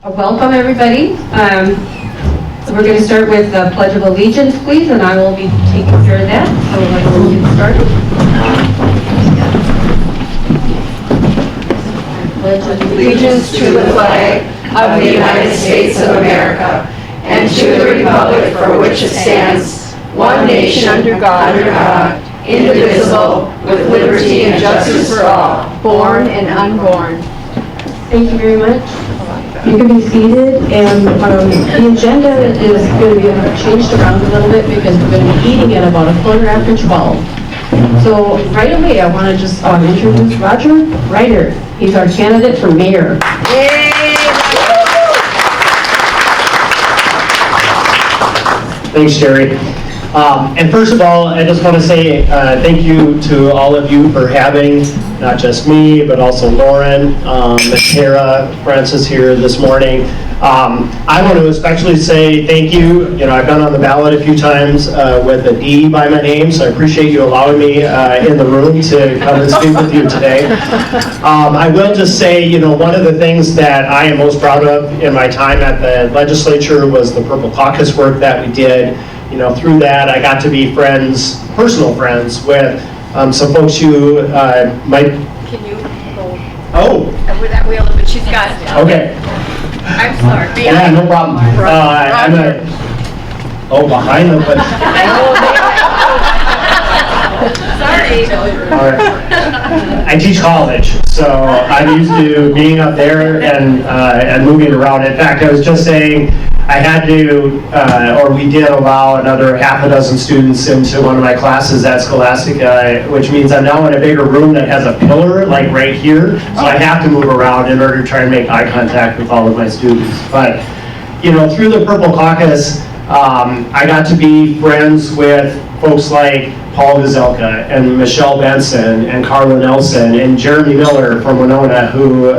Welcome, everybody. So we're going to start with the Pledge of Allegiance, please, and I will be taking care of that. So we'll get started. Pledge of Allegiance to the flag of the United States of America and to the republic for which it stands, one nation under God, indivisible, with liberty and justice for all, born and unborn. Thank you very much. You can be seated, and the agenda is going to be changed around a little bit because we're going to be eating at about 12:15. So right away, I want to just introduce Roger Ryder. He's our candidate for mayor. Yay! Thanks, Jerry. And first of all, I just want to say thank you to all of you for having not just me, but also Lauren, Tara, Francis here this morning. I want to especially say thank you. You know, I've been on the ballot a few times with a D by my name, so I appreciate you allowing me in the room to come and speak with you today. I will just say, you know, one of the things that I am most proud of in my time at the legislature was the Purple Caucus work that we did. You know, through that, I got to be friends, personal friends, with some folks you might... Can you hold Oh, with that wheel, but she's got it. okay. I'm sorry. Yeah, no problem. I'm behind them, but... Sorry. All right. I teach college, so I'm used to being up there and moving around. In fact, I was just saying I had to, or we did allow another half a dozen students into one of my classes at Scholastica, which means I'm now in a bigger room that has a pillar, like right here, so I have to move around in order to try and make eye contact with all of my students. But, you know, through the Purple Caucus, I got to be friends with folks like Paul Gazelka and Michelle Benson and Carla Nelson and Jeremy Miller from Winona, who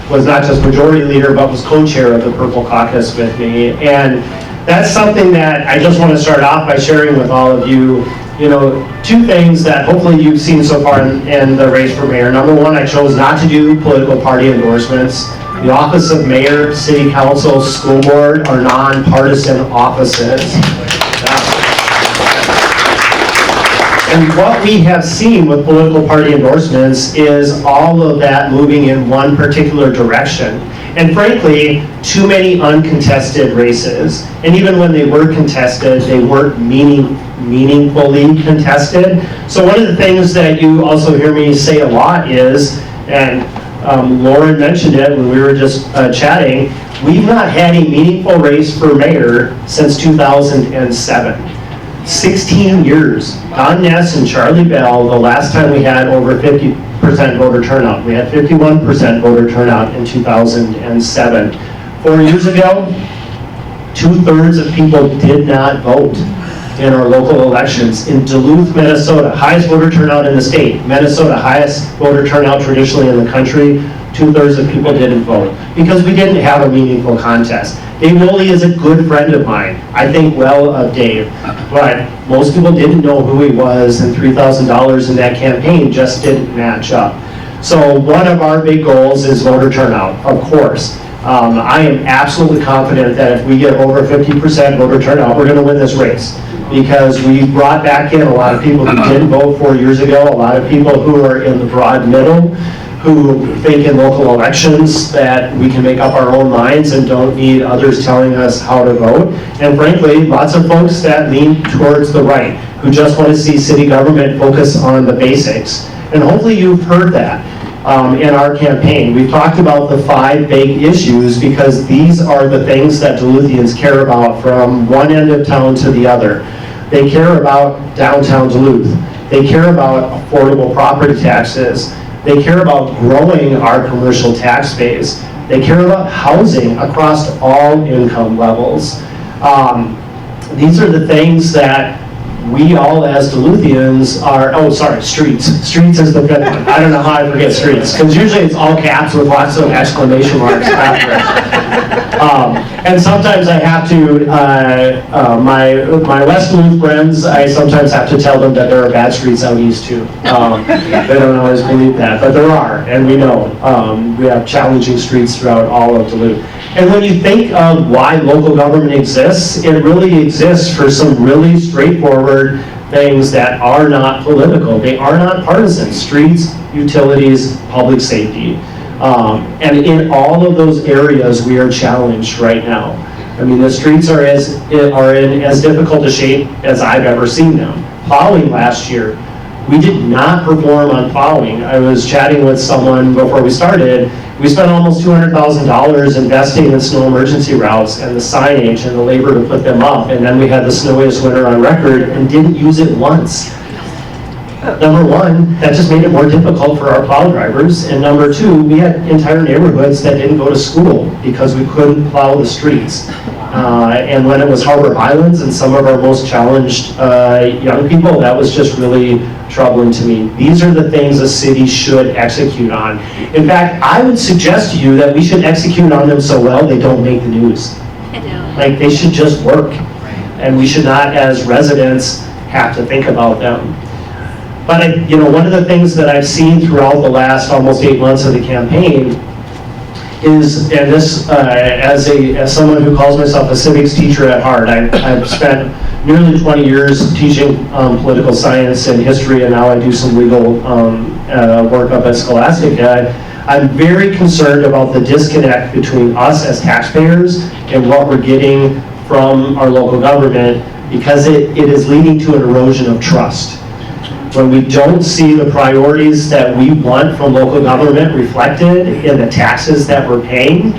was not just majority leader, but was co-chair of the Purple Caucus with me. And that's something that I just want to start off by sharing with all of you. You know, two things that hopefully you've seen so far in the race for mayor. Number one, I chose not to do political party endorsements. The office of mayor, city council, school board are nonpartisan offices. And what we have seen with political party endorsements is all of that moving in one particular direction. And frankly, too many uncontested races. And even when they were contested, they weren't meaningfully contested. So one of the things that you also hear me say a lot is, and Lauren mentioned it when we were just chatting, we've not had a meaningful race for mayor since 2007. 16 years. Don Ness and Charlie Bell, the last time we had over 50% voter turnout. We had 51% voter turnout in 2007. 4 years ago, 2/3 of people did not vote in our local elections. In Duluth, Minnesota, highest voter turnout in the state. Minnesota, highest voter turnout traditionally in the country. 2/3 of people didn't vote because we didn't have a meaningful contest. Dave Woolley is a good friend of mine. I think well of Dave, but most people didn't know who he was, and $3,000 in that campaign just didn't match up. So one of our big goals is voter turnout, of course. I am absolutely confident that if we get over 50% voter turnout, we're going to win this race, because we brought back in a lot of people who didn't vote 4 years ago, a lot of people who are in the broad middle, who think in local elections that we can make up our own minds and don't need others telling us how to vote. And frankly, lots of folks that lean towards the right, who just want to see city government focus on the basics. And hopefully you've heard that in our campaign. We've talked about the 5 big issues because these are the things that Duluthians care about from one end of town to the other. They care about downtown Duluth. They care about affordable property taxes. They care about growing our commercial tax base. They care about housing across all income levels. These are the things that we all as Duluthians are, streets. Streets is the 5th one. I don't know how I forget streets, because usually it's all caps with lots of exclamation marks after it. And sometimes I have to, my West Duluth friends, I sometimes have to tell them that there are bad streets out east too. They don't always believe that, but there are, and we know. We have challenging streets throughout all of Duluth. And when you think of why local government exists, it really exists for some really straightforward things that are not political. They are not partisan. Streets, utilities, public safety. And in all of those areas, we are challenged right now. I mean, the streets are in as difficult a shape as I've ever seen them. Plowing last year, we did not perform on plowing. I was chatting with someone before we started. We spent almost $200,000 investing in snow emergency routes and the signage and the labor to put them up, and then we had the snowiest winter on record and didn't use it once. Number one, that just made it more difficult for our plow drivers, and number two, we had entire neighborhoods that didn't go to school because we couldn't plow the streets. And when it was Harbor Highlands and some of our most challenged young people, that was just really troubling to me. These are the things a city should execute on. In fact, I would suggest to you that we should execute on them so well they don't make the news. Like, they should just work. And we should not, as residents, have to think about them. But one of the things that I've seen throughout the last almost 8 months of the campaign is, and this, as someone who calls myself a civics teacher at heart, I've spent nearly 20 years teaching political science and history, and now I do some legal work up at Scholastica. I'm very concerned about the disconnect between us as taxpayers and what we're getting from our local government, because it is leading to an erosion of trust. When we don't see the priorities that we want from local government reflected in the taxes that we're paying,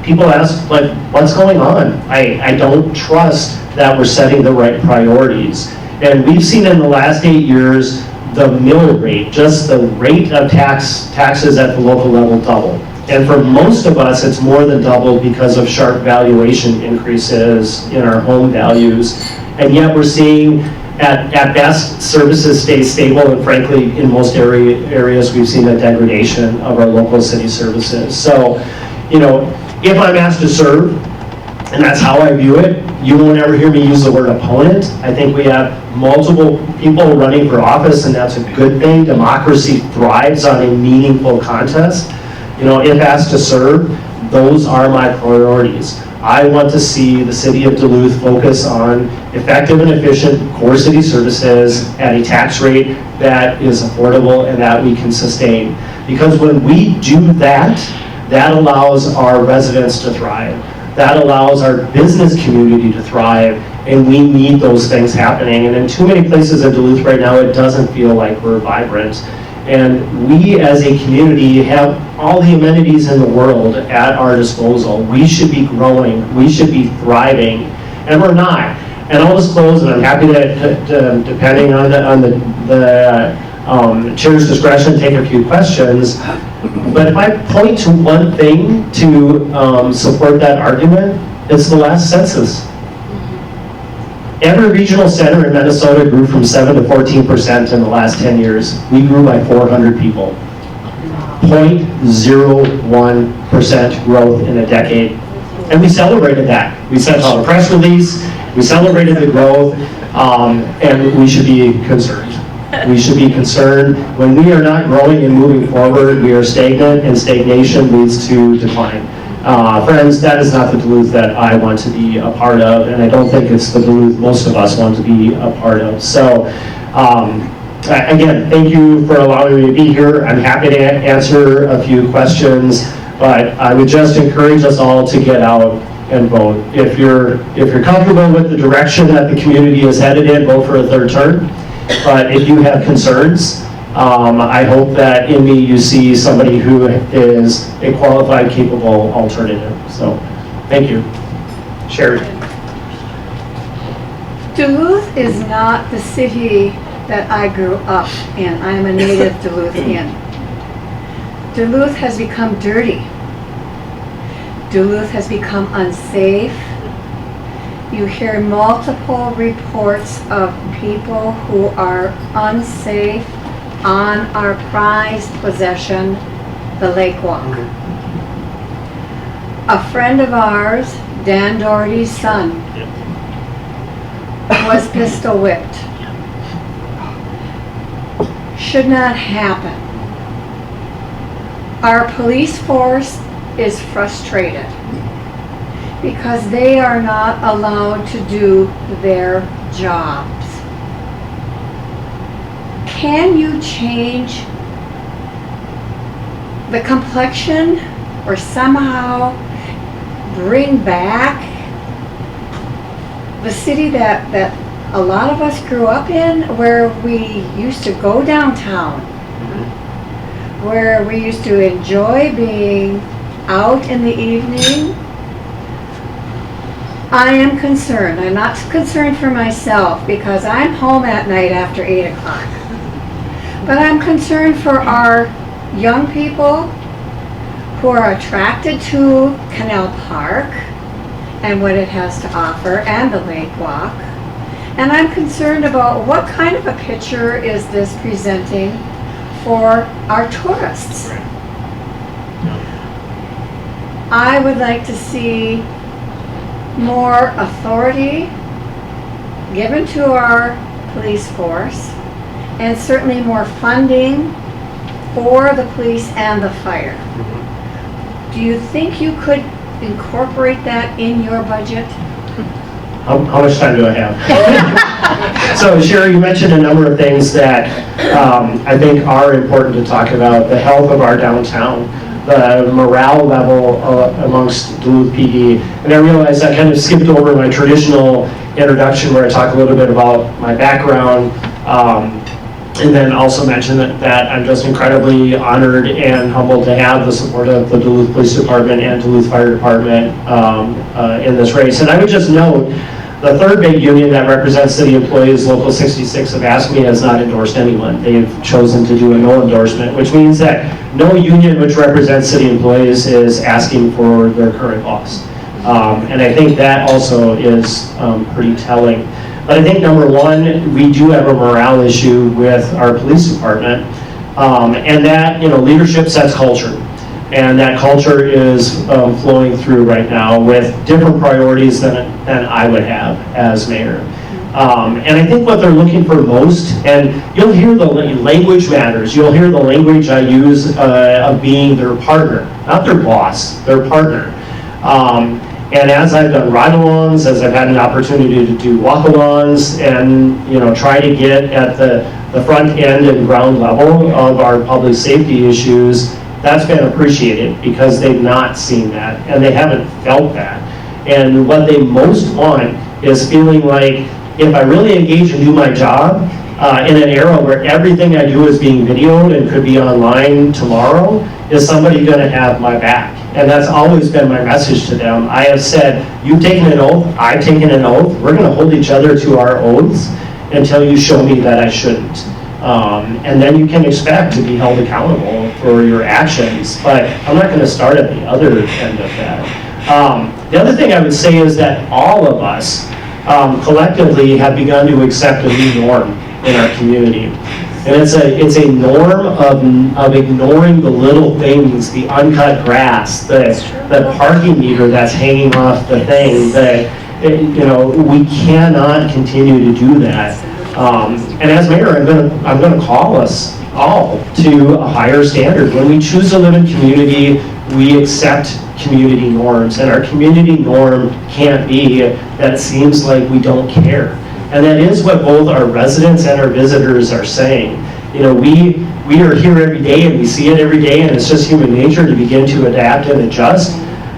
people ask, like, what's going on? I don't trust that we're setting the right priorities. And we've seen in the last 8 years, the mill rate, just the rate of taxes at the local level double. And for most of us, it's more than double because of sharp valuation increases in our home values. And yet we're seeing, at best, services stay stable, and frankly, in most areas, we've seen a degradation of our local city services. So, if I'm asked to serve, and that's how I view it, you won't ever hear me use the word opponent. I think we have multiple people running for office, and that's a good thing. Democracy thrives on a meaningful contest. If asked to serve, those are my priorities. I want to see the city of Duluth focus on effective and efficient core city services at a tax rate that is affordable and that we can sustain. Because when we do that, that allows our residents to thrive. That allows our business community to thrive, and we need those things happening. And in too many places in Duluth right now, it doesn't feel like we're vibrant. And we as a community have all the amenities in the world at our disposal. We should be growing, we should be thriving, and we're not. And I'll just close, and I'm happy to depending on the chair's discretion, take a few questions. But if I point to one thing to support that argument, it's the last census. Every regional center in Minnesota grew from 7 to 14% in the last 10 years. We grew by 400 people. 0.01% growth in a decade. And we celebrated that. We sent out a press release, we celebrated the growth, and we should be concerned. We should be concerned. When we are not growing and moving forward, we are stagnant, and stagnation leads to decline. Friends, that is not the Duluth that I want to be a part of, and I don't think it's the Duluth most of us want to be a part of. So, again, thank you for allowing me to be here. I'm happy to answer a few questions, but I would just encourage us all to get out and vote. If you're comfortable with the direction that the community is headed in, vote for a third term. But if you have concerns, I hope that in me you see somebody who is a qualified, capable alternative. So, thank you. Sherry. Duluth is not the city that I grew up in. I am a native Duluthian. Duluth has become dirty. Duluth has become unsafe. You hear multiple reports of people who are unsafe on our prized possession, the Lake Walk. A friend of ours, Dan Doherty's son, was pistol whipped. Should not happen. Our police force is frustrated because they are not allowed to do their jobs. Can you change the complexion or somehow bring back the city that a lot of us grew up in, where we used to go downtown, where we used to enjoy being out in the evening? I am concerned. I'm not concerned for myself because I'm home at night after 8 o'clock. But I'm concerned for our young people who are attracted to Canal Park and what it has to offer, and the Lake Walk. And I'm concerned about what kind of a picture is this presenting for our tourists. I would like to see more authority given to our police force, and certainly more funding for the police and the fire. Do you think you could incorporate that in your budget? How much time do I have? So Sherry, you mentioned a number of things that I think are important to talk about. The health of our downtown, the morale level amongst Duluth PD. And I realized I kind of skipped over my traditional introduction where I talk a little bit about my background, and then also mention that I'm just incredibly honored and humbled to have the support of the Duluth Police Department and Duluth Fire Department in this race. And I would just note, the third big union that represents city employees, Local 66 of ASME, has not endorsed anyone. They've chosen to do a no endorsement, which means that no union which represents city employees is asking for their current boss. And I think that also is pretty telling. But I think number one, we do have a morale issue with our police department, and that, leadership sets culture. And that culture is flowing through right now with different priorities than I would have as mayor. And I think what they're looking for most, and you'll hear the language matters, you'll hear the language I use of being their partner, not their boss, their partner. And as I've done ride-alongs, as I've had an opportunity to do walk-alongs, and try to get at the front end and ground level of our public safety issues, that's been appreciated because they've not seen that and they haven't felt that. And what they most want is feeling like, if I really engage and do my job in an era where everything I do is being videoed and could be online tomorrow, is somebody going to have my back? And that's always been my message to them. I have said, you've taken an oath, I've taken an oath, we're going to hold each other to our oaths until you show me that I shouldn't. And then you can expect to be held accountable for your actions, but I'm not going to start at the other end of that. The other thing I would say is that all of us collectively have begun to accept a new norm in our community. And it's a norm of ignoring the little things, the uncut grass, the parking meter that's hanging off the thing. We cannot continue to do that. And as mayor, I'm going to call us all to a higher standard. When we choose to live in community, we accept community norms, and our community norm can't be that it seems like we don't care. And that is what both our residents and our visitors are saying. We are here every day and we see it every day, and it's just human nature to begin to adapt and adjust.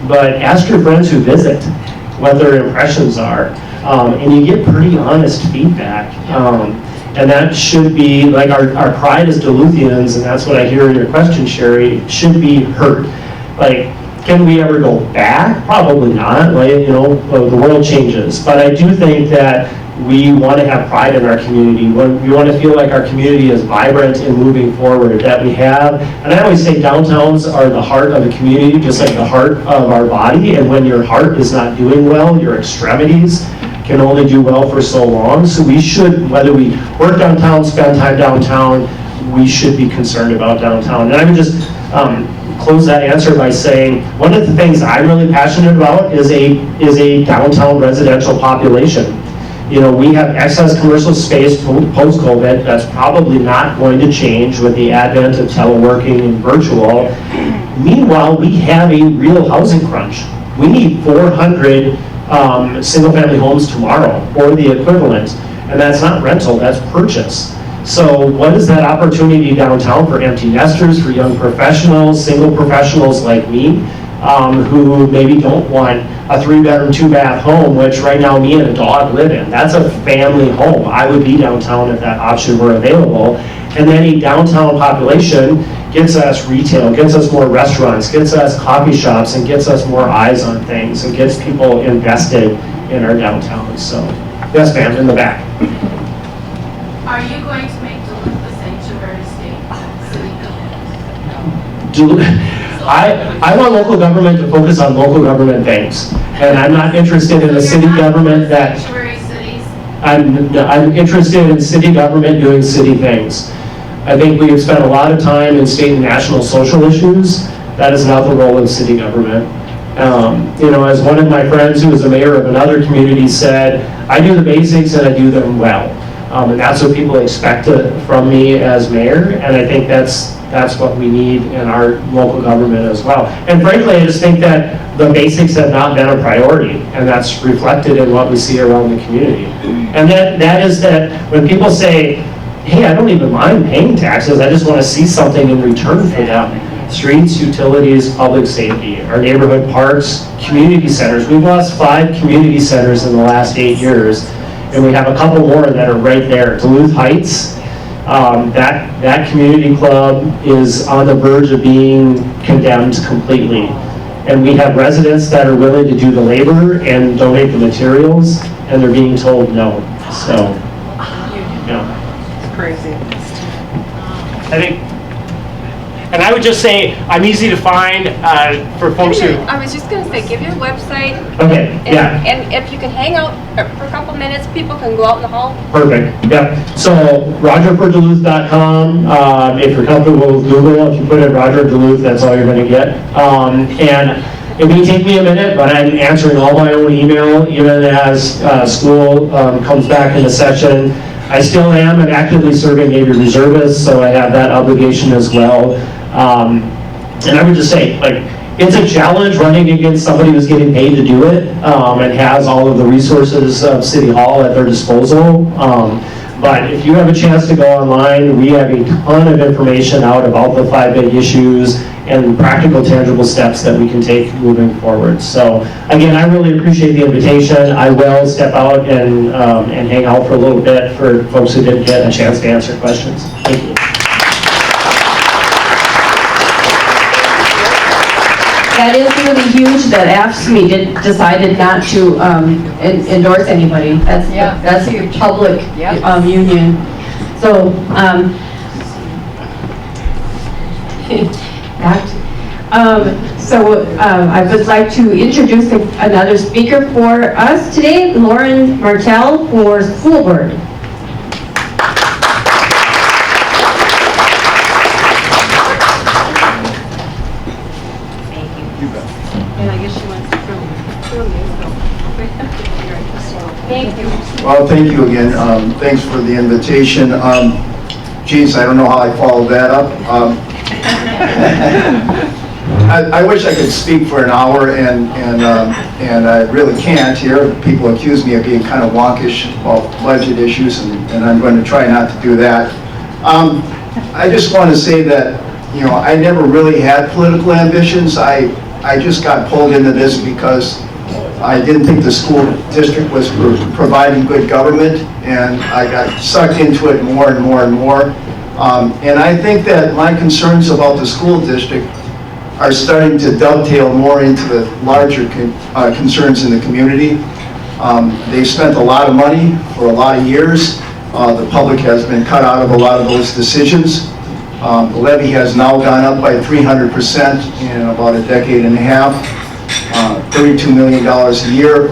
But ask your friends who visit what their impressions are, and you get pretty honest feedback. And that should be, like, our pride as Duluthians, and that's what I hear in your question, Sherry, should be heard. Like, can we ever go back? Probably not. Like, the world changes. But I do think that we want to have pride in our community. We want to feel like our community is vibrant and moving forward, that we have, and I always say downtowns are the heart of a community, just like the heart of our body, and when your heart is not doing well, your extremities can only do well for so long. So we should, whether we work downtown, spend time downtown, we should be concerned about downtown. And I would just close that answer by saying, one of the things I'm really passionate about is a downtown residential population. You know, we have excess commercial space post-COVID that's probably not going to change with the advent of teleworking and virtual. Meanwhile, we have a real housing crunch. We need 400 single-family homes tomorrow, or the equivalent, and that's not rental, that's purchase. So what is that opportunity downtown for empty nesters, for young professionals, single professionals like me, who maybe don't want a 3-bedroom, 2-bath home, which right now me and a dog live in. That's a family home. I would be downtown if that option were available. And then a downtown population gets us retail, gets us more restaurants, gets us coffee shops, and gets us more eyes on things, and gets people invested in our downtown. So, yes, ma'am, in the back. Are you going to make Duluth the sanctuary state city? I want local government to focus on local government things, and I'm not interested in a city government that. Sanctuary cities? I'm interested in city government doing city things. I think we have spent a lot of time in state and national social issues. That is not the role of city government. You know, as one of my friends who is a mayor of another community said, I do the basics and I do them well. And that's what people expect from me as mayor, and I think that's what we need in our local government as well. And frankly, I just think that the basics have not been a priority, and that's reflected in what we see around the community. And that is that when people say, hey, I don't even mind paying taxes, I just want to see something in return for them. Streets, utilities, public safety, our neighborhood parks, community centers. We've lost 5 community centers in the last 8 years, and we have a couple more that are right there. Duluth Heights, that community club is on the verge of being condemned completely. And we have residents that are willing to do the labor and donate the materials, and they're being told no. So, It's crazy. I think, and I would just say, I'm easy to find for folks who. I was just going to say, give your website. Okay, And, yeah. and if you can hang out for a couple minutes, people can go out in the hall. Perfect, yep. So rogerforduluth.com, if you're comfortable with Google, if you put in Roger Duluth, that's all you're gonna get. And it may take me a minute, but I'm answering all my own email, even as school comes back into session. I still am actively serving Navy reservists, so I have that obligation as well. And I would just say, like, it's a challenge running against somebody who's getting paid to do it and has all of the resources of City Hall at their disposal. But if you have a chance to go online, we have a ton of information out about the 5 big issues and practical, tangible steps that we can take moving forward. So again, I really appreciate the invitation. I will step out and hang out for a little bit for folks who didn't get a chance to answer questions. Thank you. That is really huge that AFSCME decided not to endorse anybody. That's a public union. So, I would like to introduce another speaker for us today, Lauren Martell for School Board. And I guess she wants to film me, so. Thank you. Well, thank you again. Thanks for the invitation. Geez, I don't know how I followed that up. I wish I could speak for an hour, and I really can't here. People accuse me of being kind of wonkish about budget issues, and I'm going to try not to do that. I just want to say that, you know, I never really had political ambitions. I just got pulled into this because I didn't think the school district was providing good government, and I got sucked into it more and more and more. And I think that my concerns about the school district are starting to dovetail more into the larger concerns in the community. They've spent a lot of money for a lot of years. The public has been cut out of a lot of those decisions. The levy has now gone up by 300% in about a decade and a half, $32 million a year.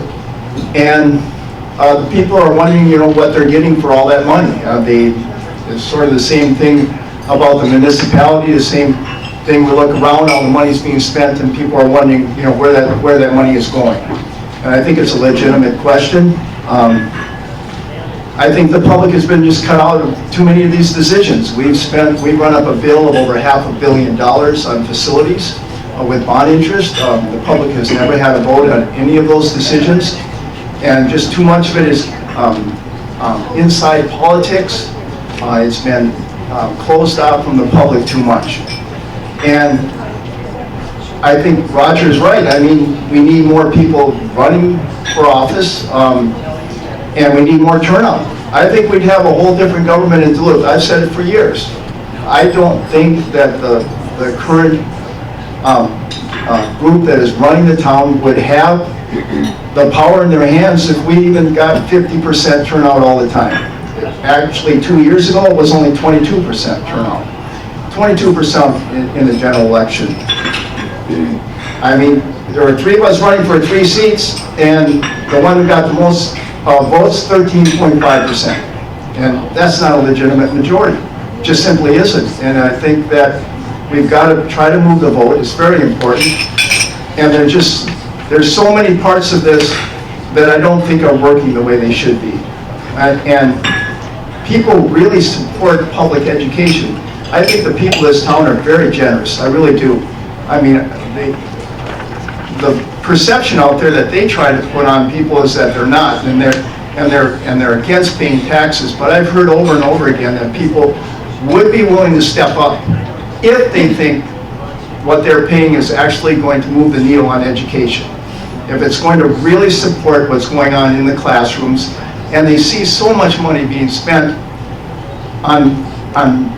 And the people are wondering, you know, what they're getting for all that money. It's sort of the same thing about the municipality, the same thing, we look around, all the money's being spent, and people are wondering, where that money is going. And I think it's a legitimate question. I think the public has been just cut out of too many of these decisions. We've run up a bill of over $500 million on facilities with bond interest. The public has never had a vote on any of those decisions, and just too much of it is inside politics. It's been closed out from the public too much. And I think Roger's right. I mean, we need more people running for office, and we need more turnout. I think we'd have a whole different government in Duluth. I've said it for years. I don't think that the current group that is running the town would have the power in their hands if we even got 50% turnout all the time. Actually, 2 years ago, it was only 22% turnout. 22% in the general election. I mean, there were 3 of us running for 3 seats, and the one who got the most votes, 13.5%. And that's not a legitimate majority. It just simply isn't. And I think that we've got to try to move the vote. It's very important. And there's so many parts of this that I don't think are working the way they should be. And people really support public education. I think the people of this town are very generous. I really do. I mean, the perception out there that they try to put on people is that they're not, and they're against paying taxes. But I've heard over and over again that people would be willing to step up if they think what they're paying is actually going to move the needle on education. If it's going to really support what's going on in the classrooms, and they see so much money being spent on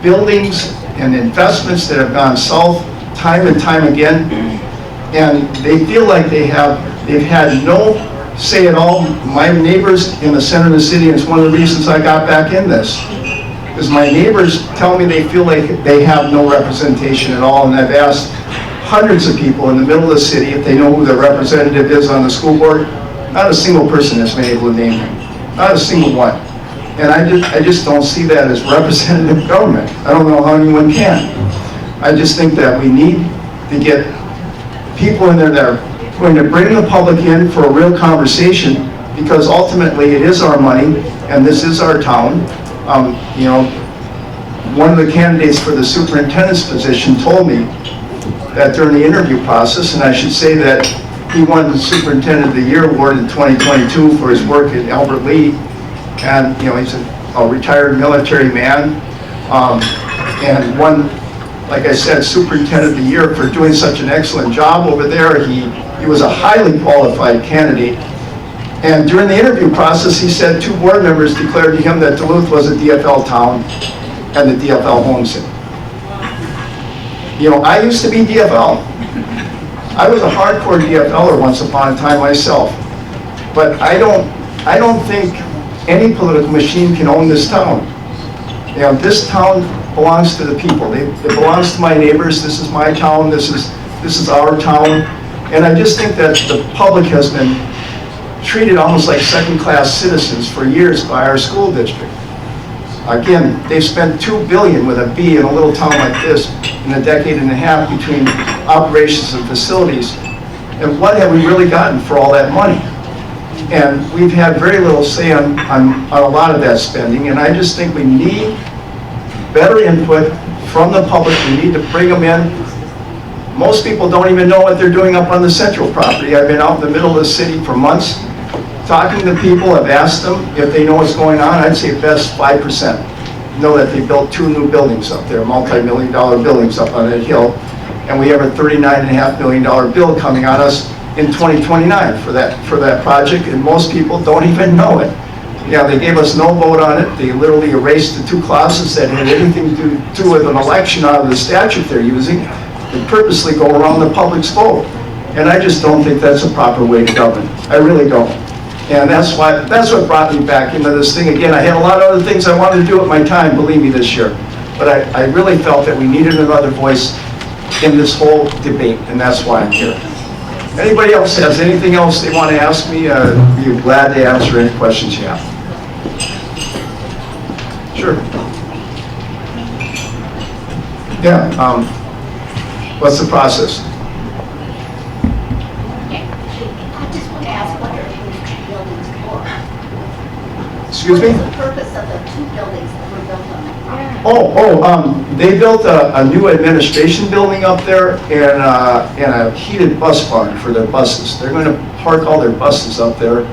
buildings and investments that have gone south time and time again, and they feel like they've had no say at all. My neighbors in the center of the city, and it's one of the reasons I got back in this, because my neighbors tell me they feel like they have no representation at all, and I've asked hundreds of people in the middle of the city if they know who their representative is on the school board. Not a single person has been able to name him. Not a single one. And I just don't see that as representative government. I don't know how anyone can. I just think that we need to get people in there that are going to bring the public in for a real conversation, because ultimately it is our money and this is our town. One of the candidates for the superintendent's position told me that during the interview process, and I should say that he won the Superintendent of the Year award in 2022 for his work at Albert Lee, and he's a retired military man, and won, like I said, Superintendent of the Year for doing such an excellent job over there. He was a highly qualified candidate, and during the interview process, he said 2 board members declared to him that Duluth was a DFL town, and the DFL owns it. I used to be DFL. I was a hardcore DFLer once upon a time myself, but I don't think any political machine can own this town. This town belongs to the people. It belongs to my neighbors. This is my town. This is our town. And I just think that the public has been treated almost like second-class citizens for years by our school district. Again, they've spent $2 billion with a B in a little town like this in a decade and a half between operations and facilities. And what have we really gotten for all that money? And we've had very little say on a lot of that spending, and I just think we need better input from the public. We need to bring them in. Most people don't even know what they're doing up on the central property. I've been out in the middle of the city for months talking to people. I've asked them if they know what's going on. I'd say best 5% know that they built 2 new buildings up there, multi-million-dollar buildings up on that hill, and we have a $39.5 million bill coming on us in 2029 for that project, and most people don't even know it. They gave us no vote on it. They literally erased the 2 clauses that had anything to do with an election out of the statute they're using. They purposely go around the public's vote, and I just don't think that's a proper way to govern. I really don't. And that's what brought me back into this thing again. I had a lot of other things I wanted to do with my time, believe me, this year. But I really felt that we needed another voice in this whole debate, and that's why I'm here. Anybody else has anything else they want to ask me? I'd be glad to answer any questions you have. Sure. Yeah. What's the process? I just want to ask what are these buildings for? Excuse me? What is the purpose of the two buildings that were built on that property? They built a new administration building up there and a heated bus barn for their buses. They're going to park all their buses up there.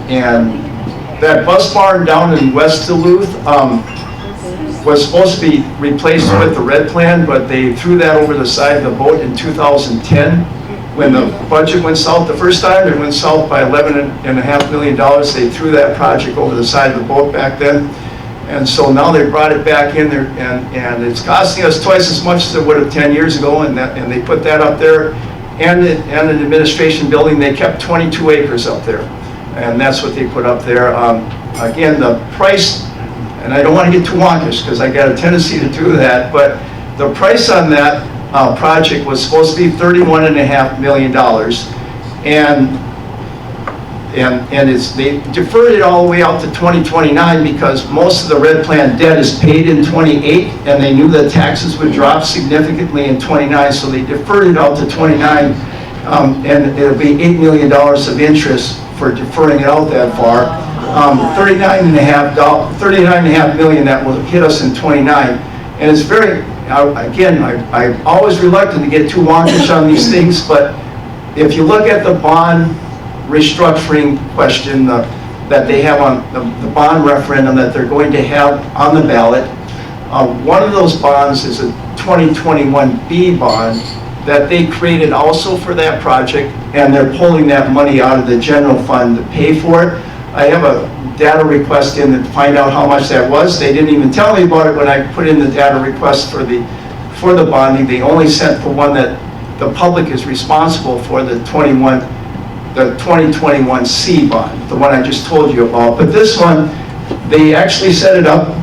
And that bus barn down in West Duluth was supposed to be replaced with the red plan, but they threw that over the side of the boat in 2010. When the budget went south the first time, it went south by $11.5 million. They threw that project over the side of the boat back then. And so now they brought it back in there, and it's costing us twice as much as it would have 10 years ago, and they put that up there. And an administration building, they kept 22 acres up there. And that's what they put up there. Again, the price, and I don't want to get too wonkish because I got a tendency to do that, but the price on that project was supposed to be $31.5 million. And they deferred it all the way out to 2029 because most of the red plan debt is paid in 28, and they knew that taxes would drop significantly in 29, so they deferred it out to 29, and it'll be $8 million of interest for deferring it out that far. $39.5 million that will hit us in 29, and it's very, again, I'm always reluctant to get too wonkish on these things, but if you look at the bond restructuring question that they have on the bond referendum that they're going to have on the ballot, one of those bonds is a 2021B bond that they created also for that project, and they're pulling that money out of the general fund to pay for it. I have a data request in to find out how much that was. They didn't even tell me about it when I put in the data request for the bonding. They only sent for one that the public is responsible for, the 2021C bond, the one I just told you about. But this one, they actually set it up.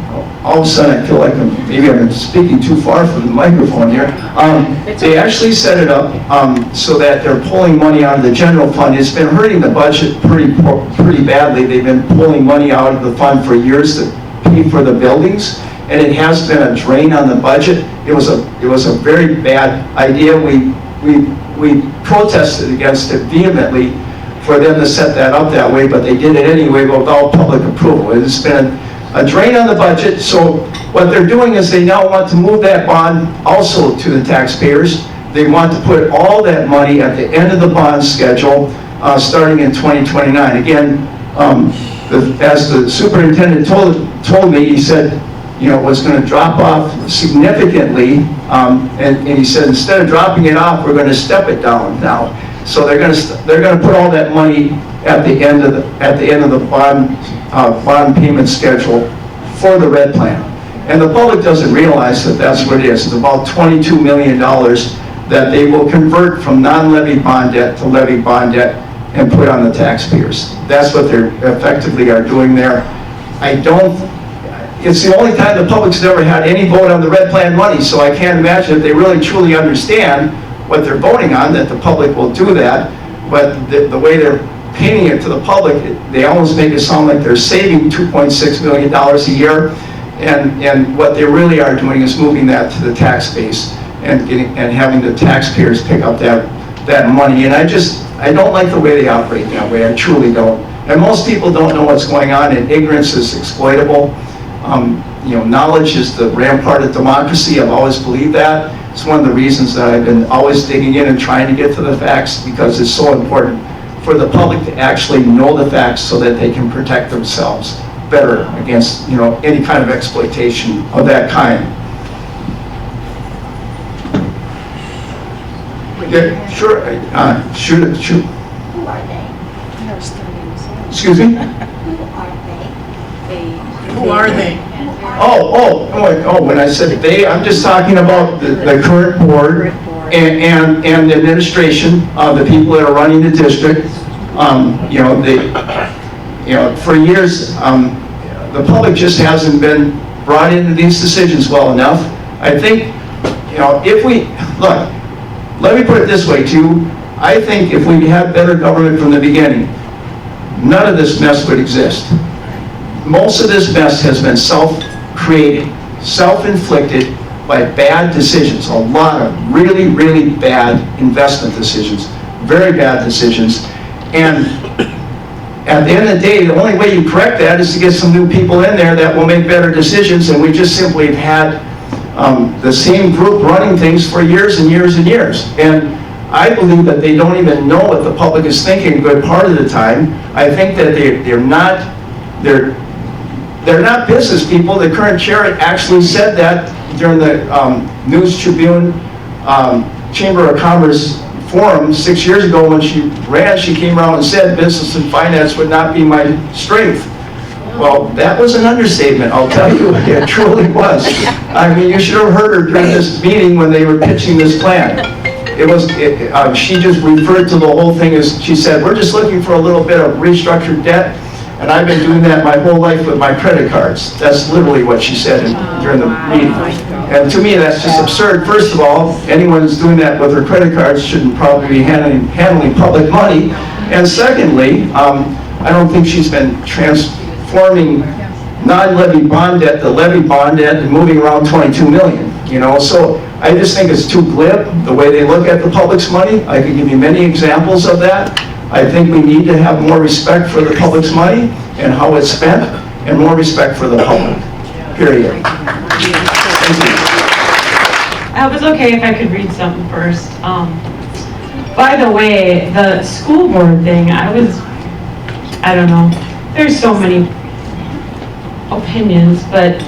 All of a sudden, I feel like maybe I'm speaking too far from the microphone here. They actually set it up so that they're pulling money out of the general fund. It's been hurting the budget pretty badly. They've been pulling money out of the fund for years to pay for the buildings, and it has been a drain on the budget. It was a very bad idea. We protested against it vehemently for them to set that up that way, but they did it anyway without public approval. It has been a drain on the budget, so what they're doing is they now want to move that bond also to the taxpayers. They want to put all that money at the end of the bond schedule, starting in 2029. Again, as the superintendent told me, he said, you know, it was going to drop off significantly, and he said instead of dropping it off, we're going to step it down now. So they're going to put all that money at the end of the bond payment schedule for the red plan. And the public doesn't realize that that's what it is. It's about $22 million that they will convert from non-levy bond debt to levy bond debt and put on the taxpayers. That's what they effectively are doing there. It's the only time the public's ever had any vote on the red plan money, so I can't imagine if they really truly understand what they're voting on, that the public will do that. But the way they're painting it to the public, they almost make it sound like they're saving $2.6 million a year, and what they really are doing is moving that to the tax base and having the taxpayers pick up that money. And I don't like the way they operate that way. I truly don't. And most people don't know what's going on, and ignorance is exploitable. Knowledge is the rampart of democracy. I've always believed that. It's one of the reasons that I've been always digging in and trying to get to the facts, because it's so important for the public to actually know the facts so that they can protect themselves better against, any kind of exploitation of that kind. Yeah, sure. Shoot. Who are they? Excuse me? Who are they? Oh, when I said they, I'm just talking about the current board and the administration, the people that are running the district. For years, the public just hasn't been brought into these decisions well enough. I think, let me put it this way too. I think if we had better government from the beginning, none of this mess would exist. Most of this mess has been self-created, self-inflicted by bad decisions, a lot of really, really bad investment decisions, very bad decisions. And at the end of the day, the only way you correct that is to get some new people in there that will make better decisions, and we just simply have had the same group running things for years and years and years. And I believe that they don't even know what the public is thinking a good part of the time. I think that they're not business people. The current chair actually said that during the News Tribune Chamber of Commerce forum 6 years ago when she ran. She came around and said business and finance would not be my strength. Well, that was an understatement, I'll tell you. It truly was. I mean, you should have heard her during this meeting when they were pitching this plan. She just referred to the whole thing as, she said, we're just looking for a little bit of restructured debt, and I've been doing that my whole life with my credit cards. That's literally what she said during the meeting. And to me, that's just absurd. First of all, anyone who's doing that with their credit cards shouldn't probably be handling public money. And secondly, I don't think she's been transforming non-levy bond debt to levy bond debt and moving around 22 million, you know? So I just think it's too glib, the way they look at the public's money. I could give you many examples of that. I think we need to have more respect for the public's money and how it's spent, and more respect for the public, period. Thank you. It was okay if I could read something first. By the way, the school board thing, I don't know, there's so many opinions, but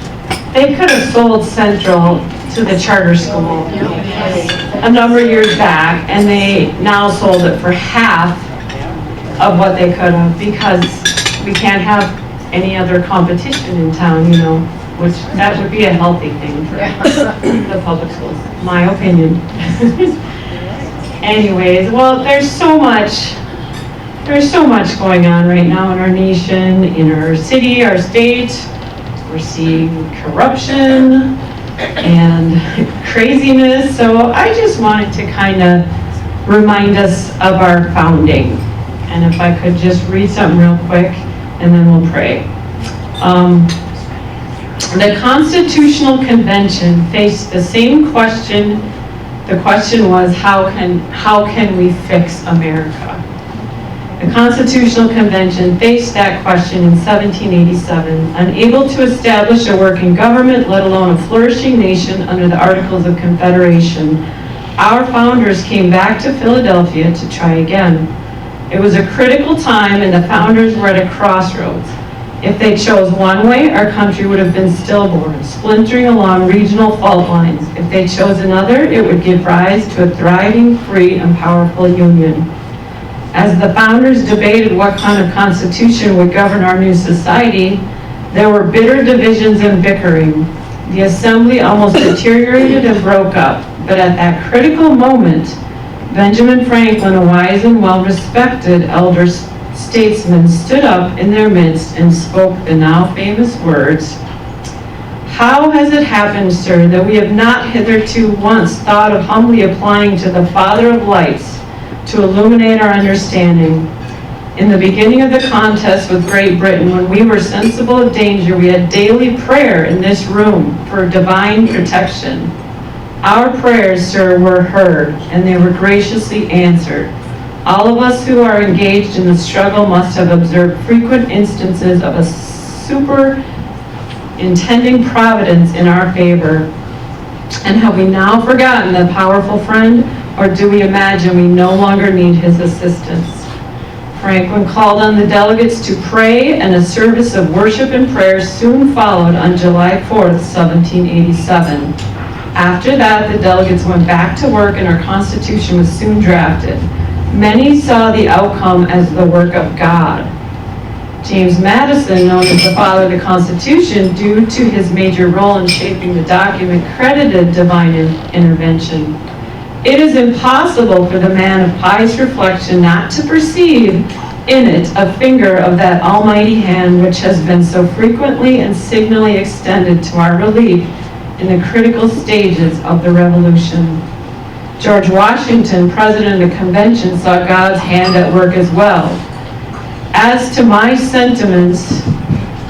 they could have sold Central to the charter school a number of years back, and they now sold it for half of what they could have, because we can't have any other competition in town, you know, which that would be a healthy thing for the public schools, my opinion. Anyways, well, there's so much going on right now in our nation, in our city, our state. We're seeing corruption and craziness. So I just wanted to kind of remind us of our founding. And if I could just read something real quick, and then we'll pray. The Constitutional Convention faced the same question. The question was, how can we fix America? The Constitutional Convention faced that question in 1787, unable to establish a working government, let alone a flourishing nation under the Articles of Confederation. Our founders came back to Philadelphia to try again. It was a critical time, and the founders were at a crossroads. If they chose one way, our country would have been stillborn, splintering along regional fault lines. If they chose another, it would give rise to a thriving, free, and powerful union. As the founders debated what kind of constitution would govern our new society, there were bitter divisions and bickering. The assembly almost deteriorated and broke up. But at that critical moment, Benjamin Franklin, a wise and well-respected elder statesman, stood up in their midst and spoke the now famous words, "How has it happened, sir, that we have not hitherto once thought of humbly applying to the Father of lights to illuminate our understanding? In the beginning of the contest with Great Britain, when we were sensible of danger, we had daily prayer in this room for divine protection. Our prayers, sir, were heard, and they were graciously answered. All of us who are engaged in the struggle must have observed frequent instances of a superintending providence in our favor. And have we now forgotten the powerful friend, or do we imagine we no longer need his assistance?" Franklin called on the delegates to pray, and a service of worship and prayer soon followed on July 4th, 1787. After that, the delegates went back to work, and our Constitution was soon drafted. Many saw the outcome as the work of God. James Madison, known as the father of the Constitution, due to his major role in shaping the document, credited divine intervention. It is impossible for the man of pious reflection not to perceive in it a finger of that almighty hand which has been so frequently and signally extended to our relief in the critical stages of the Revolution. George Washington, president of the convention, saw God's hand at work as well. As to my sentiments,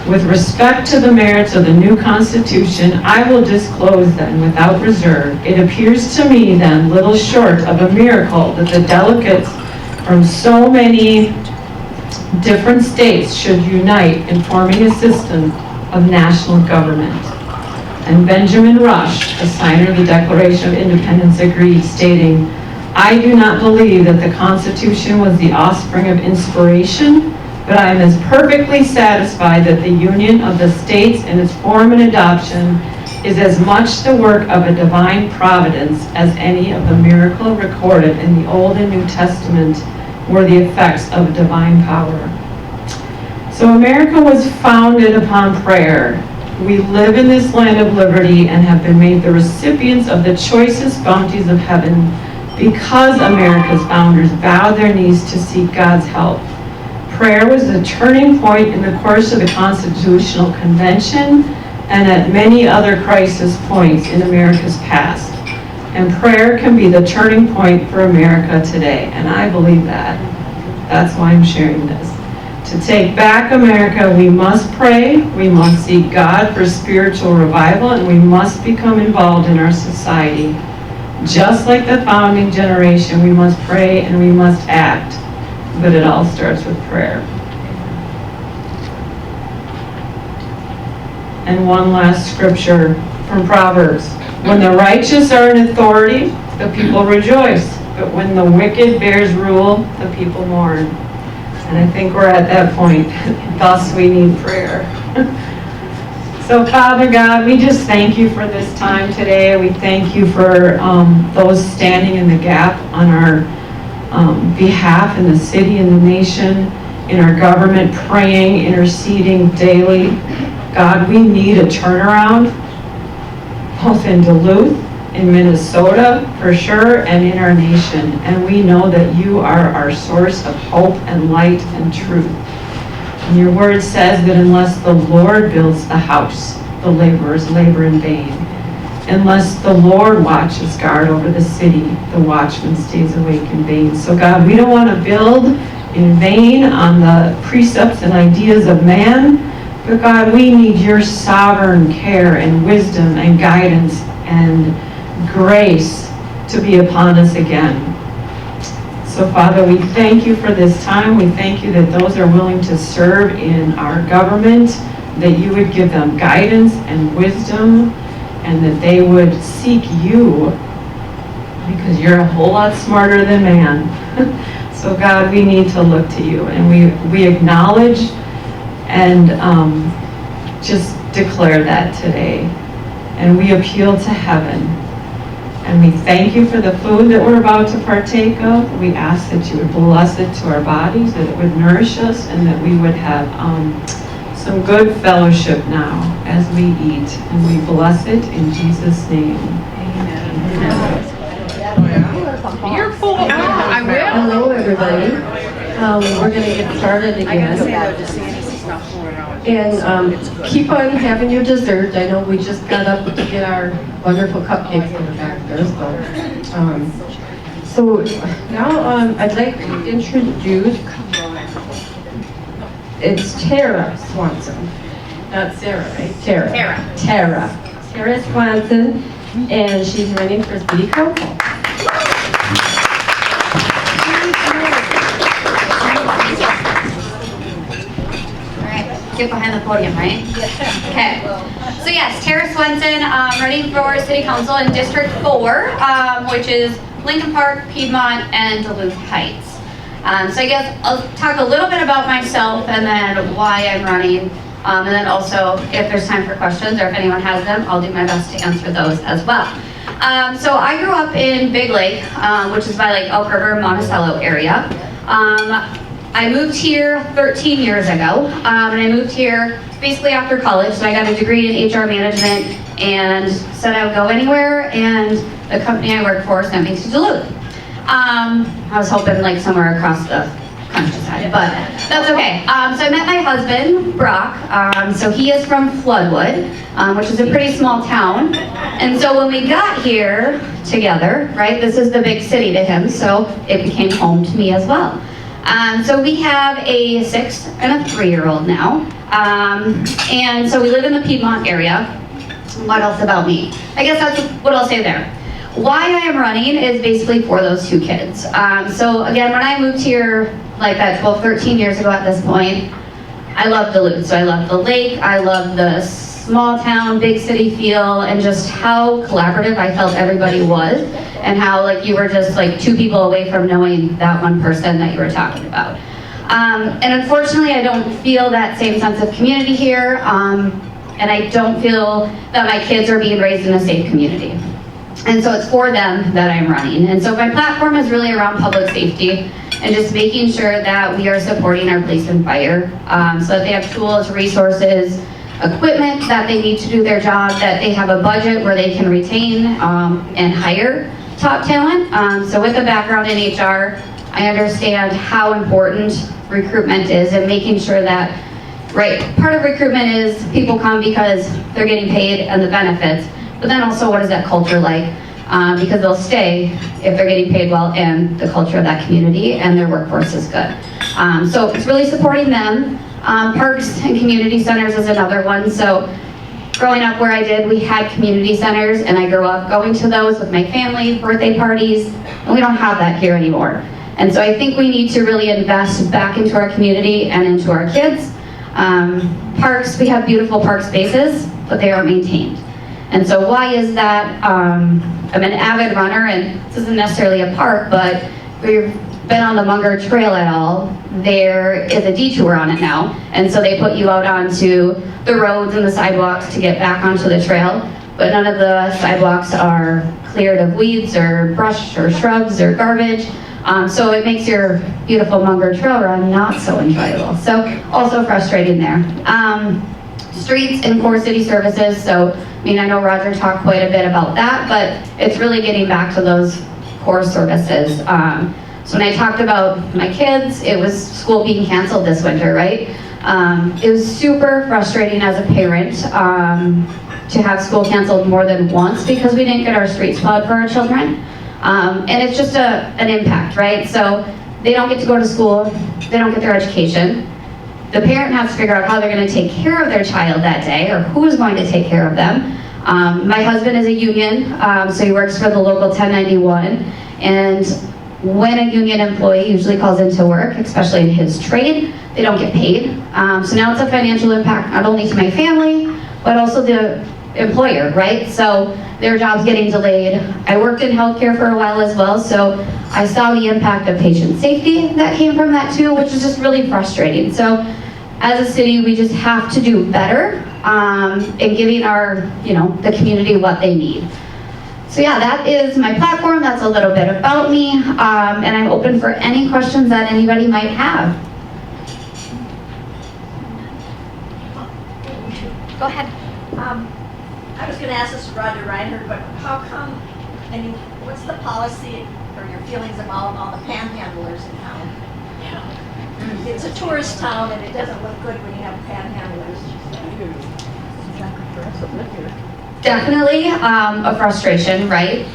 With respect to the merits of the new Constitution, I will disclose then without reserve. It appears to me then little short of a miracle that the delegates from so many different states should unite in forming a system of national government. And Benjamin Rush, the signer of the Declaration of Independence, agreed, stating, I do not believe that the Constitution was the offspring of inspiration, but I am as perfectly satisfied that the union of the states in its form and adoption is as much the work of a divine providence as any of the miracle recorded in the Old and New Testament were the effects of divine power. So America was founded upon prayer. We live in this land of liberty and have been made the recipients of the choicest bounties of heaven because America's founders bowed their knees to seek God's help. Prayer was the turning point in the course of the Constitutional Convention and at many other crisis points in America's past. And prayer can be the turning point for America today, and I believe that. That's why I'm sharing this. To take back America, we must pray, we must seek God for spiritual revival, and we must become involved in our society. Just like the founding generation, we must pray and we must act, but it all starts with prayer. And one last scripture from Proverbs. When the righteous are in authority, the people rejoice, but when the wicked bears rule, the people mourn. And I think we're at that point. Thus, we need prayer. So, Father God, we just thank you for this time today. We thank you for those standing in the gap on our behalf in the city and the nation, in our government, praying, interceding daily. God, we need a turnaround, both in Duluth, in Minnesota, for sure, and in our nation. And we know that you are our source of hope and light and truth. And your word says that unless the Lord builds the house, the laborers labor in vain. Unless the Lord watches guard over the city, the watchman stays awake in vain. So God, we don't want to build in vain on the precepts and ideas of man, but God, we need your sovereign care and wisdom and guidance and grace to be upon us again. So Father, we thank you for this time. We thank you that those are willing to serve in our government, that you would give them guidance and wisdom, and that they would seek you, because you're a whole lot smarter than man. So God, we need to look to you, and we acknowledge and just declare that today. And we appeal to heaven. And we thank you for the food that we're about to partake of. We ask that you would bless it to our bodies, that it would nourish us, and that we would have some good fellowship now as we eat. And we bless it in Jesus' name. Amen. You're full of I will. Hello, everybody. We're going to get started again. And keep on having your dessert. I know we just got up to get our wonderful cupcakes in the back there. So now I'd like to introduce, it's Tara Swanson. Not Sarah, right? Tara Swanson, and she's running for city council. Get behind the podium, right? Okay. So yes, Tara Swenson, running for City Council in District 4, which is Lincoln Park, Piedmont, and Duluth Heights. So I guess I'll talk a little bit about myself and then why I'm running. And then also, if there's time for questions or if anyone has them, I'll do my best to answer those as well. So I grew up in Big Lake, which is by like Elk River, Monticello area. I moved here 13 years ago, and I moved here basically after college, so I got a degree in HR management and said I would go anywhere, and the company I work for sent me to Duluth. I was hoping like somewhere across the countryside, but that's okay. So I met my husband, Brock. So he is from Floodwood, which is a pretty small town, and so when we got here together, right, this is the big city to him, so it became home to me as well. So we have a 6 and a 3-year-old now. And so we live in the Piedmont area. What else about me? I guess that's what I'll say there. Why I am running is basically for those 2 kids. So again, when I moved here, like that 12, 13 years ago at this point, I love Duluth. So I love the lake, I love the small town, big city feel, and just how collaborative I felt everybody was, and how like you were just like 2 people away from knowing that one person that you were talking about. And unfortunately, I don't feel that same sense of community here, and I don't feel that my kids are being raised in a safe community. And so it's for them that I'm running. And so my platform is really around public safety and just making sure that we are supporting our police and fire, so that they have tools, resources, equipment that they need to do their job, that they have a budget where they can retain and hire top talent. So with a background in HR, I understand how important recruitment is and making sure that, right, part of recruitment is people come because they're getting paid and the benefits, but then also what is that culture like? Because they'll stay if they're getting paid well and the culture of that community and their workforce is good. So it's really supporting them. Parks and community centers is another one. So growing up where I did, we had community centers, and I grew up going to those with my family, birthday parties, and we don't have that here anymore. And so I think we need to really invest back into our community and into our kids. Parks, we have beautiful park spaces, but they aren't maintained. And so why is that? I'm an avid runner, and this isn't necessarily a park, but we've been on the Munger Trail at all. There is a detour on it now, and so they put you out onto the roads and the sidewalks to get back onto the trail, but none of the sidewalks are cleared of weeds or brush or shrubs or garbage. So it makes your beautiful Munger Trail run not so enjoyable. So also frustrating there. Streets and core city services. So, I mean, I know Roger talked quite a bit about that, but it's really getting back to those core services. So when I talked about my kids, it was school being canceled this winter, right? It was super frustrating as a parent to have school canceled more than once because we didn't get our streets plowed for our children. And it's just an impact, right? So they don't get to go to school, they don't get their education. The parent has to figure out how they're going to take care of their child that day, or who's going to take care of them. My husband is a union, so he works for the local 1091, and when a union employee usually calls into work, especially in his trade, they don't get paid. So now it's a financial impact not only to my family, but also the employer, right? So their job's getting delayed. I worked in healthcare for a while as well, so I saw the impact of patient safety that came from that too, which is just really frustrating. So as a city, we just have to do better in giving our, the community what they need. So yeah, that is my platform. That's a little bit about me, and I'm open for any questions that anybody might have. Go ahead. I was going to ask this to Roger Reinhardt, but how come, what's the policy or your feelings about all the panhandlers in town? It's a tourist town and it doesn't look good when you have panhandlers. Definitely a frustration, right?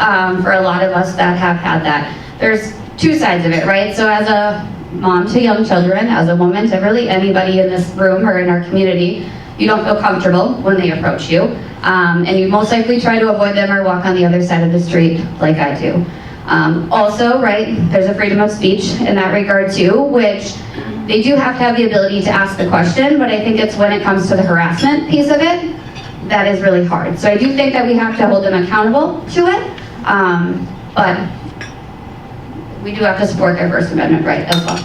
For a lot of us that have had that. There's 2 sides of it, right? So as a mom to young children, as a woman to really anybody in this room or in our community, you don't feel comfortable when they approach you. And you most likely try to avoid them or walk on the other side of the street like I do. Also, right, there's a freedom of speech in that regard too, which they do have to have the ability to ask the question, but I think it's when it comes to the harassment piece of it, that is really hard. So I do think that we have to hold them accountable to it, but we do have to support their First Amendment right as well.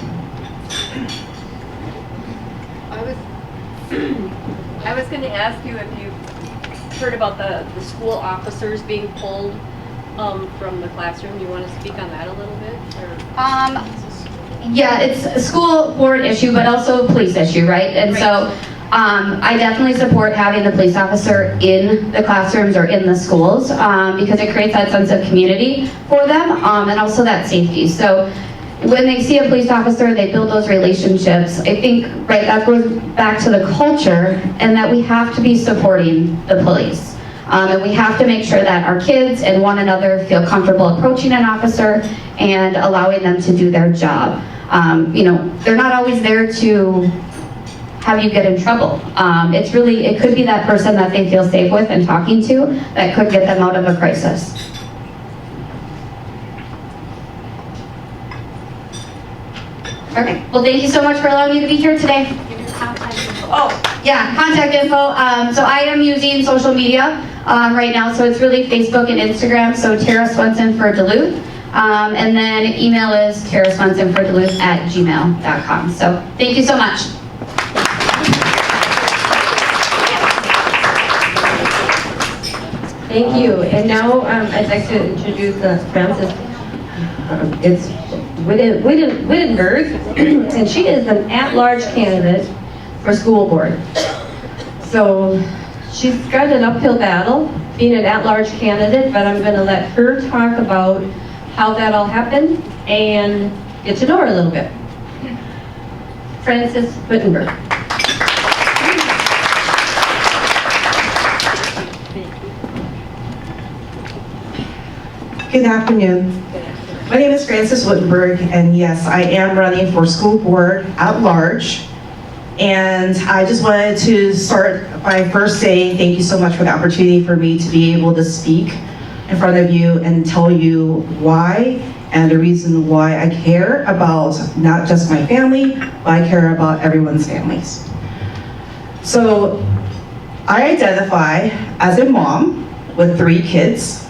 I was going to ask you if you heard about the school officers being pulled from the classroom. You want to speak on that a little bit? Yeah, it's a school board issue, but also a police issue, right? And so I definitely support having the police officer in the classrooms or in the schools because it creates that sense of community for them and also that safety. So when they see a police officer, they build those relationships. I think, right, that goes back to the culture and that we have to be supporting the police. And we have to make sure that our kids and one another feel comfortable approaching an officer and allowing them to do their job. They're not always there to have you get in trouble. It could be that person that they feel safe with and talking to that could get them out of a crisis. Okay, well, thank you so much for allowing me to be here today. Oh, yeah, contact info. So I am using social media right now, so it's really Facebook and Instagram, so Tara Swenson for Duluth. And then email is taraswensonforduluth@gmail.com. So thank you so much. Thank you. And now I'd like to introduce Frances. It's Wittenberg, and she is an at-large candidate for school board. So she's got an uphill battle being an at-large candidate, but I'm going to let her talk about how that all happened and get to know her a little bit. Frances Wittenberg. Good afternoon. My name is Frances Wittenberg, and yes, I am running for school board at large. And I just wanted to start by first saying thank you so much for the opportunity for me to be able to speak in front of you and tell you why and the reason why I care about not just my family, but I care about everyone's families. So I identify as a mom with 3 kids.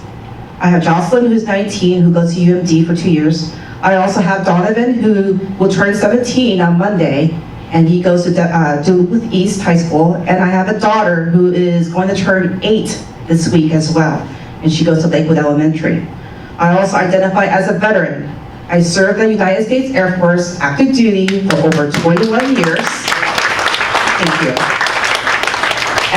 I have Jocelyn, who's 19, who goes to UMD for 2 years. I also have Donovan, who will turn 17 on Monday, and he goes to Duluth East High School. And I have a daughter who is going to turn 8 this week as well, and she goes to Lakewood Elementary. I also identify as a veteran. I served in the United States Air Force active duty for over 21 years. Thank you.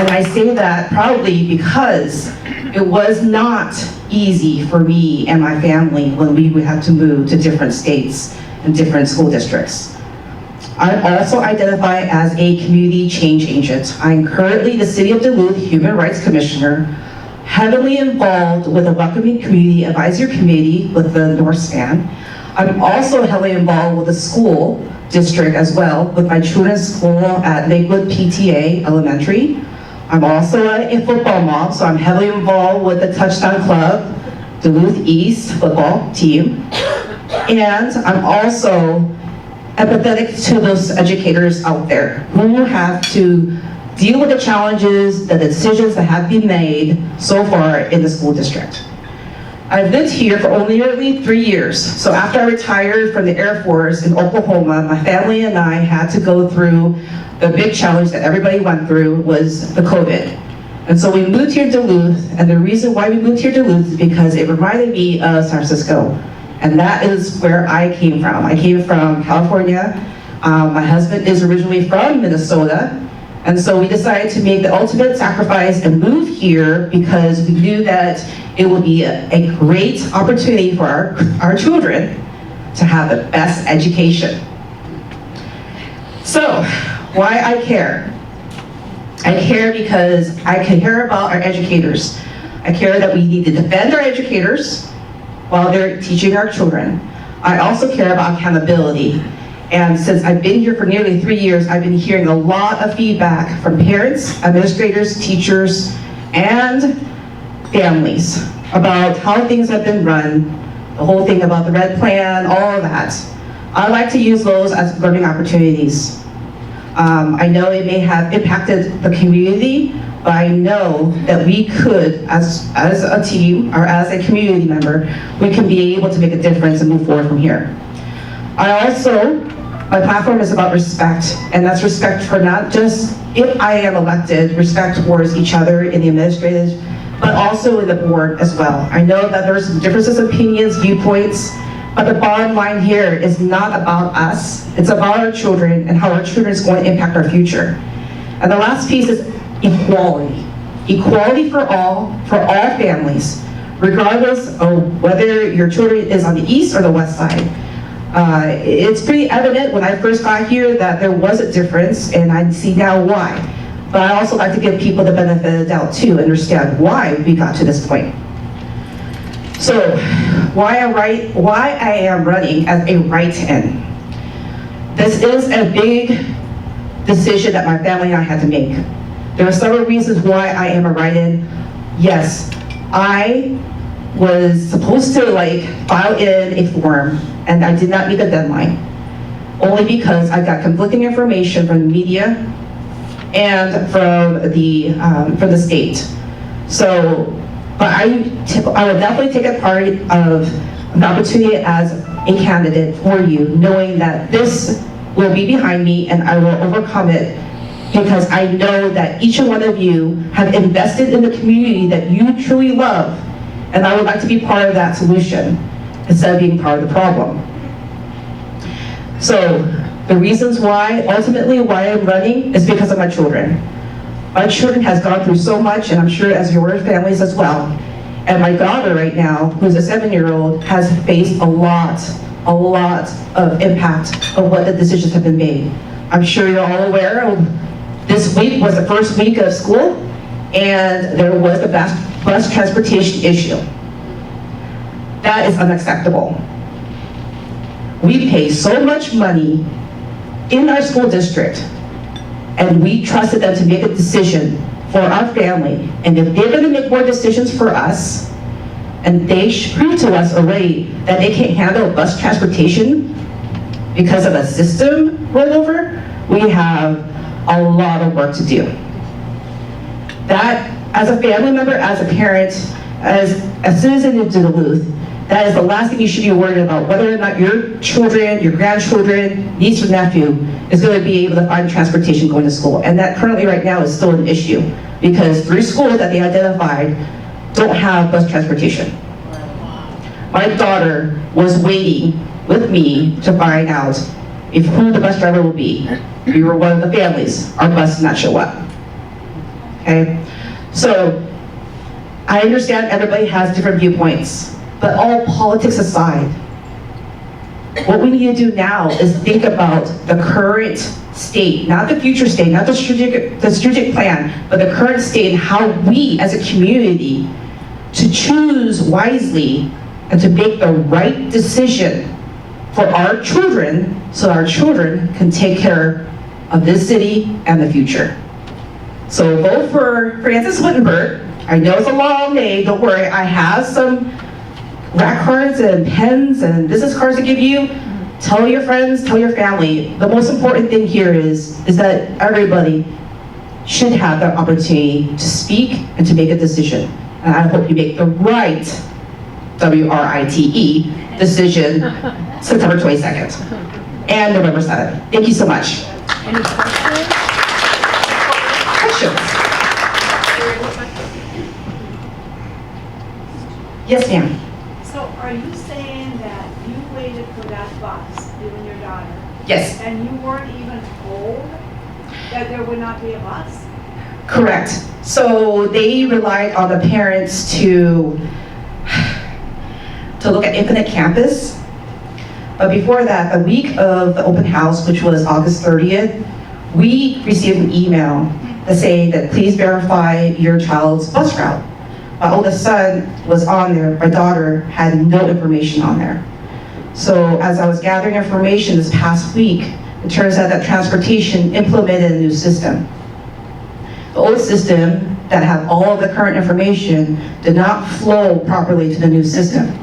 And I say that proudly because it was not easy for me and my family when we would have to move to different states and different school districts. I also identify as a community change agent. I'm currently the City of Duluth Human Rights Commissioner, heavily involved with the Welcoming Community Advisory Committee with the North Span. I'm also heavily involved with the school district as well, with my children's school at Lakewood PTA Elementary. I'm also a football mom, so I'm heavily involved with the Touchdown Club, Duluth East football team. And I'm also empathetic to those educators out there who have to deal with the challenges, the decisions that have been made so far in the school district. I've lived here for only 3 years. So after I retired from the Air Force in Oklahoma, my family and I had to go through the big challenge that everybody went through was the COVID. And so we moved here to Duluth, and the reason why we moved here to Duluth is because it reminded me of San Francisco. And that is where I came from. I came from California. My husband is originally from Minnesota. And so we decided to make the ultimate sacrifice and move here because we knew that it would be a great opportunity for our children to have the best education. So, why I care? I care because I care about our educators. I care that we need to defend our educators while they're teaching our children. I also care about accountability. And since I've been here for nearly 3 years, I've been hearing a lot of feedback from parents, administrators, teachers, and families about how things have been run, the whole thing about the red plan, all of that. I like to use those as learning opportunities. I know it may have impacted the community, but I know that we could, as a team or as a community member, we can be able to make a difference and move forward from here. My platform is about respect, and that's respect for not just if I am elected, respect towards each other in the administrative, but also in the board as well. I know that there's some differences of opinions, viewpoints, but the bottom line here is not about us. It's about our children and how our children is going to impact our future. And the last piece is equality. Equality for all families, regardless of whether your children is on the east or the west side. It's pretty evident when I first got here that there was a difference, and I see now why. But I also like to give people the benefit of the doubt too, understand why we got to this point. So, why I am running as a write-in. This is a big decision that my family and I had to make. There are several reasons why I am a write-in. Yes, I was supposed to file in a form, and I did not meet the deadline, only because I got conflicting information from the media and from the state. So, but I would definitely take a part of an opportunity as a candidate for you, knowing that this will be behind me and I will overcome it, because I know that each and one of you have invested in the community that you truly love, and I would like to be part of that solution instead of being part of the problem. So the reasons why, ultimately why I'm running, is because of my children. My children has gone through so much, and I'm sure as your families as well. And my daughter right now, who's a 7-year-old, has faced a lot of impact of what the decisions have been made. I'm sure you're all aware of this week was the first week of school, and there was the bus transportation issue. That is unacceptable. We pay so much money in our school district, and we trusted them to make a decision for our family. And if they're going to make more decisions for us, and they proved to us already that they can't handle bus transportation because of a system rollover, we have a lot of work to do. That, as a family member, as a parent, as a citizen of Duluth, that is the last thing you should be worried about, whether or not your children, your grandchildren, niece or nephew is going to be able to find transportation going to school. And that currently right now is still an issue, because 3 schools that they identified don't have bus transportation. My daughter was waiting with me to find out if who the bus driver will be. We were one of the families. Our bus did not show up. Okay? So, I understand everybody has different viewpoints, but all politics aside, what we need to do now is think about the current state, not the future state, not the strategic plan, but the current state, and how we as a community to choose wisely and to make the right decision for our children, so our children can take care of this city and the future. So vote for Frances Wittenberg. I know it's a long day, don't worry. I have some rack cards and pens and business cards to give you. Tell your friends, tell your family. The most important thing here is that everybody should have the opportunity to speak and to make a decision. And I hope you make the right, W-R-I-T-E, decision September 22nd and November 7th. Thank you so much. Any questions? Questions? Yes, ma'am. So are you saying that you waited for that bus, you and your daughter? Yes. And you weren't even told that there would not be a bus? Correct. So they relied on the parents to look at Infinite Campus. But before that, the week of the open house, which was August 30th, we received an email that saying that please verify your child's bus route. My oldest son was on there, my daughter had no information on there. So as I was gathering information this past week, it turns out that transportation implemented a new system. The old system that had all of the current information did not flow properly to the new system.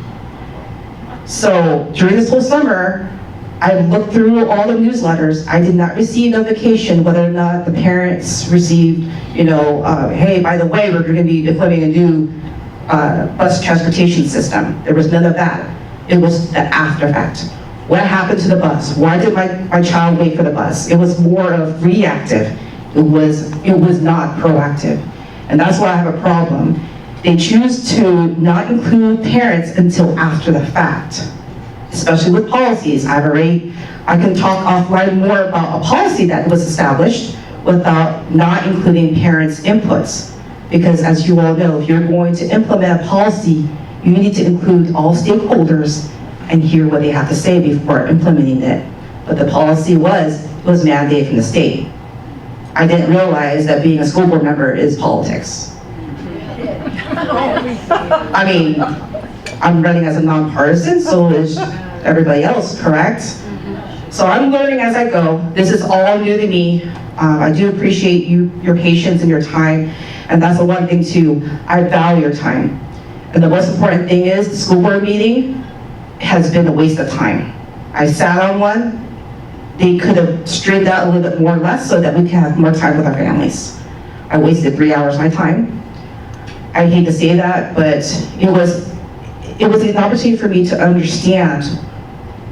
So during this whole summer, I looked through all the newsletters. I did not receive notification whether or not the parents received, hey, by the way, we're going to be deploying a new bus transportation system. There was none of that. It was the after fact. What happened to the bus? Why did my child wait for the bus? It was more of reactive. It was not proactive. And that's why I have a problem. They choose to not include parents until after the fact, especially with policies. I can talk offline more about a policy that was established without not including parents' inputs. Because as you all know, if you're going to implement a policy, you need to include all stakeholders and hear what they have to say before implementing it. But the policy was mandated from the state. I didn't realize that being a school board member is politics. I mean, I'm running as a nonpartisan, so is everybody else, correct? So I'm learning as I go. This is all new to me. I do appreciate your patience and your time, and that's the one thing too. I value your time. And the most important thing is the school board meeting has been a waste of time. I sat on one. They could have straightened out a little bit more or less so that we can have more time with our families. I wasted 3 hours of my time. I hate to say that, but it was an opportunity for me to understand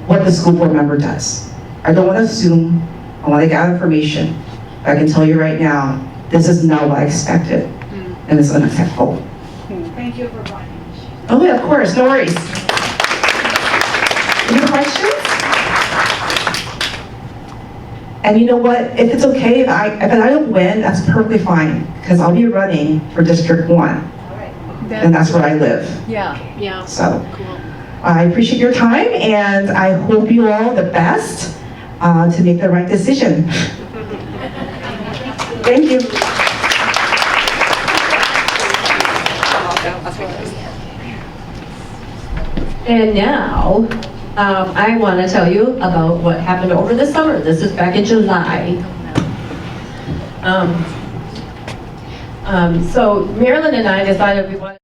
what the school board member does. I don't want to assume, I want to gather information. But I can tell you right now, this is not what I expected, and it's unacceptable. Thank you for running. Oh yeah, of course, no worries. Any questions? And you know what, if it's okay, if I don't win, that's perfectly fine, because I'll be running for District 1, and that's where I live. Yeah. So, Cool. I appreciate your time, and I hope you all the best to make the right decision. Thank you. And now, I want to tell you about what happened over the summer. This is back in July. So Marilyn and I decided we wanted